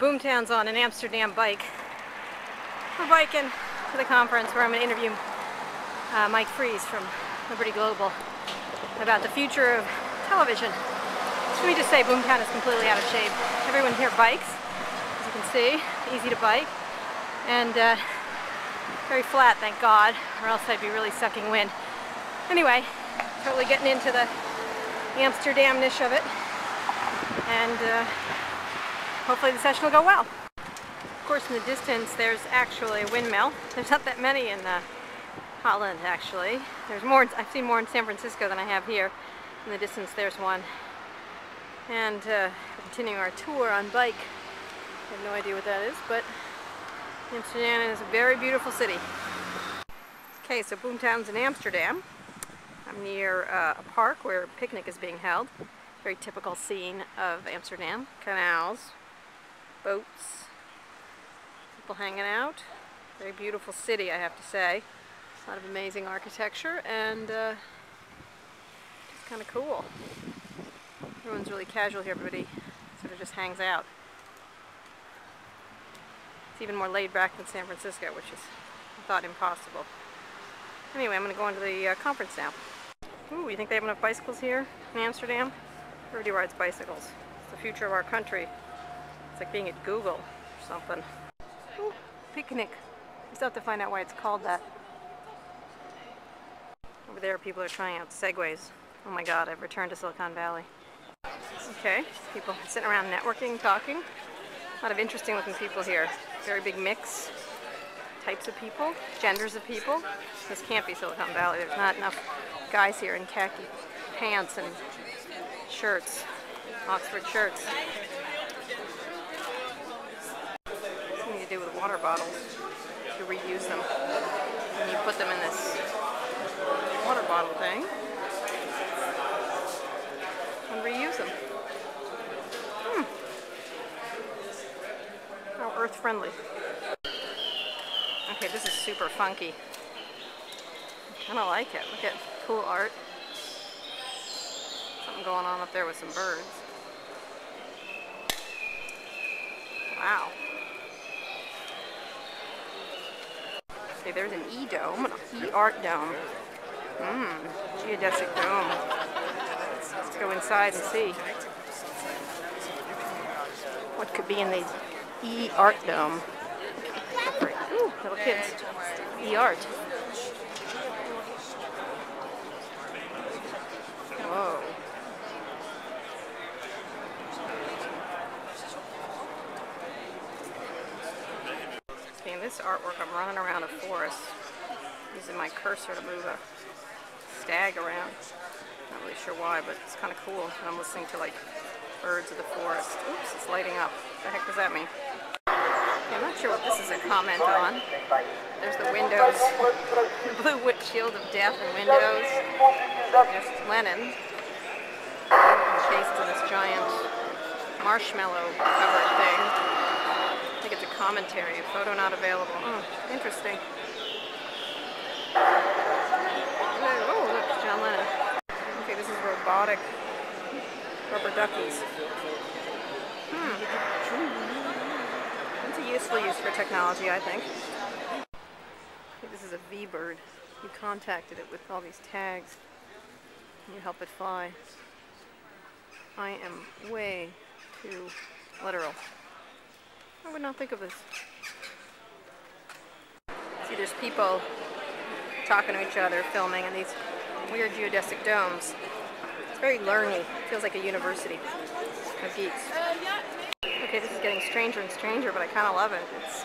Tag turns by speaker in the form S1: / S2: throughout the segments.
S1: BoomTown's on an Amsterdam bike. We're biking to the conference where I'm going to interview Mike Fries from Liberty Global about the future of television. Let me just say, BoomTown is completely out of shape. Everyone here bikes, as you can see, easy to bike, and very flat, thank God, or else I'd be really sucking wind. Anyway, totally getting into the Amsterdam niche of it, and hopefully the session will go well. Of course, in the distance, there's actually a windmill. There's not that many in Holland, actually. There's more. I've seen more in San Francisco than I have here. In the distance, there's one. And we're continuing our tour on bike. I have no idea what that is, but Amsterdam is a very beautiful city. Okay, so BoomTown's in Amsterdam. I'm near a park where a picnic is being held. Very typical scene of Amsterdam. Canals, boats, people hanging out. Very beautiful city, I have to say. A lot of amazing architecture, and just kind of cool. Everyone's really casual here. Everybody sort of just hangs out. It's even more laid back than San Francisco, which is, I thought, impossible. Anyway, I'm going to go into the conference now. Ooh, you think they have enough bicycles here in Amsterdam? Everybody rides bicycles. It's the future of our country. It's like being at Google or something. Ooh, picnic. I still have to find out why it's called that. Over there, people are trying out Segways. Oh my God, I've returned to Silicon Valley. Okay, people sitting around networking, talking. A lot of interesting looking people here. Very big mix. Types of people, genders of people. This can't be Silicon Valley. There's not enough guys here in khaki pants and shirts, Oxford shirts. Something to do with water bottles, to reuse them. And you put them in this water bottle thing and reuse them. How earth-friendly. Okay, this is super funky. I kind of like it. Look at cool art. Something going on up there with some birds. Wow. Okay, there's an E-dome, an E-art dome. Geodesic dome. Let's go inside and see what could be in the E-art dome. Ooh, little kids. E-art. Whoa. Okay, in this artwork, I'm running around a forest using my cursor to move a stag around. Not really sure why, but it's kind of cool. And I'm listening to like birds of the forest. Oops, it's lighting up. What the heck does that mean? I'm not sure what this is a comment on. There's the windows, the blue shield of death and windows. There's Lenin, encased in this giant marshmallow covered thing. I think it's a commentary, a photo not available. Oh, interesting. Oh, look, it's John Lennon. Okay, this is robotic rubber duckies. It's a useful use for technology, I think. Okay, this is a V-bird. You contacted it with all these tags. You help it fly. I am way too literal. I would not think of this. See, there's people talking to each other, filming, in these weird geodesic domes. It's very learny. It feels like a university of geeks. Okay, this is getting stranger and stranger, but I kind of love it. It's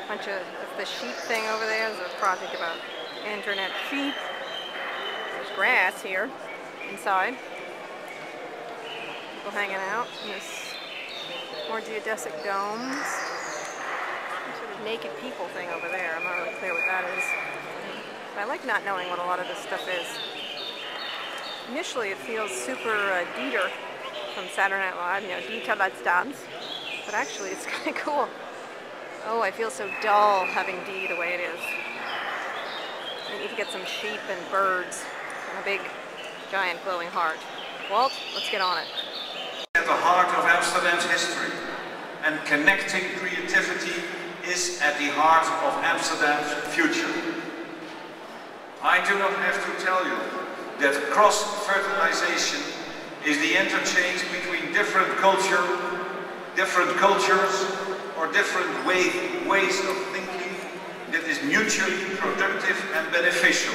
S1: a bunch of the sheep thing over there. There's a project about internet sheep. There's grass here inside. People hanging out in this more geodesic domes. Some sort of naked people thing over there. I'm not really clear what that is. But I like not knowing what a lot of this stuff is. Initially, it feels super Dieter from Saturday Night Live, you know, Dieter that's dance. But actually, it's kind of cool. Oh, I feel so dull having D the way it is. I need to get some sheep and birds and a big, giant glowing heart. Walt, let's get on it.
S2: At the heart of Amsterdam's history, and connecting creativity is at the heart of Amsterdam's future. I do not have to tell you that cross-fertilization is the interchange between different cultures, or different ways of thinking that is mutually productive and beneficial.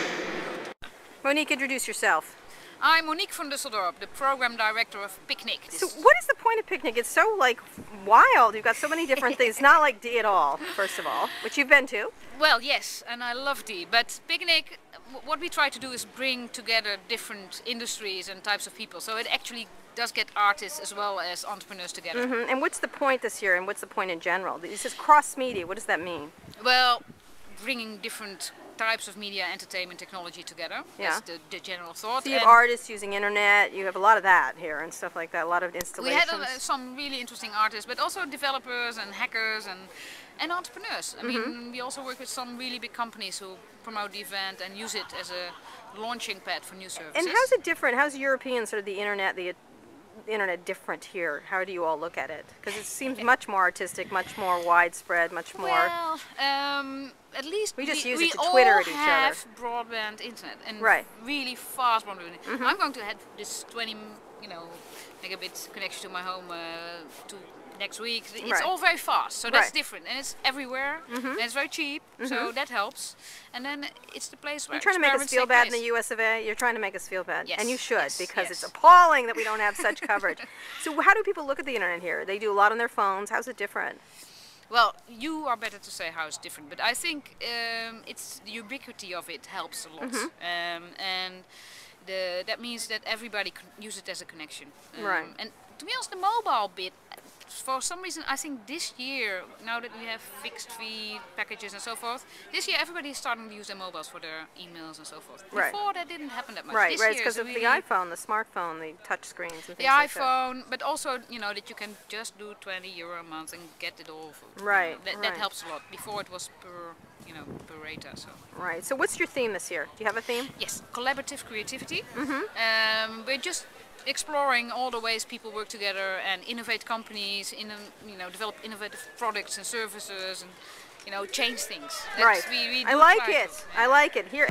S1: Monique, introduce yourself.
S3: I'm Monique from Düsseldorp, the program director of Picnic.
S1: So what is the point of Picnic? It's so like wild. You've got so many different things. It's not like D at all, first of all, which you've been to.
S3: Well, yes, and I love D, but Picnic, what we try to do is bring together different industries and types of people. So it actually does get artists as well as entrepreneurs together.
S1: And what's the point this year, and what's the point in general? This is cross-media. What does that mean?
S3: Well, bringing different types of media, entertainment, technology together.
S1: Yeah.
S3: That's the general thought.
S1: So you have artists using internet, you have a lot of that here and stuff like that, a lot of installations.
S3: We had some really interesting artists, but also developers and hackers and entrepreneurs. I mean, we also work with some really big companies who promote the event and use it as a launching pad for new services.
S1: And how's it different? How's European sort of the internet different here? How do you all look at it? Because it seems much more artistic, much more widespread, much more...
S3: Well, at least
S1: we just use it to Twitter at each other.
S3: We all have broadband internet and really fast broadband internet. I'm going to have this 20, megabit connection to my home next week. It's all very fast, so that's different, and it's everywhere, and it's very cheap, so that helps. And then it's the place where
S1: you're trying to make us feel bad in the US of A. You're trying to make us feel bad,
S3: yes,
S1: and you should, because it's appalling that we don't have such coverage. So how do people look at the internet here? They do a lot on their phones. How's it different?
S3: Well, you are better to say how it's different, but I think it's the ubiquity of it helps a lot, and that means that everybody can use it as a connection. And to be honest, the mobile bit, for some reason, I think this year, now that we have fixed fee packages and so forth, this year everybody is starting to use their mobiles for their emails and so forth. Before that didn't happen that much.
S1: It's because of the iPhone, the smartphone, the touch screens and things
S3: the
S1: like
S3: iPhone, but also, that you can just do €20 a month and get it all. That helps a lot. Before it was per rata. So.
S1: Right. So what's your theme this year? Do you have a theme?
S3: Yes, collaborative creativity. We're just exploring all the ways people work together and innovate companies, develop innovative products and services, and change things.
S1: I like it. I like it. Here.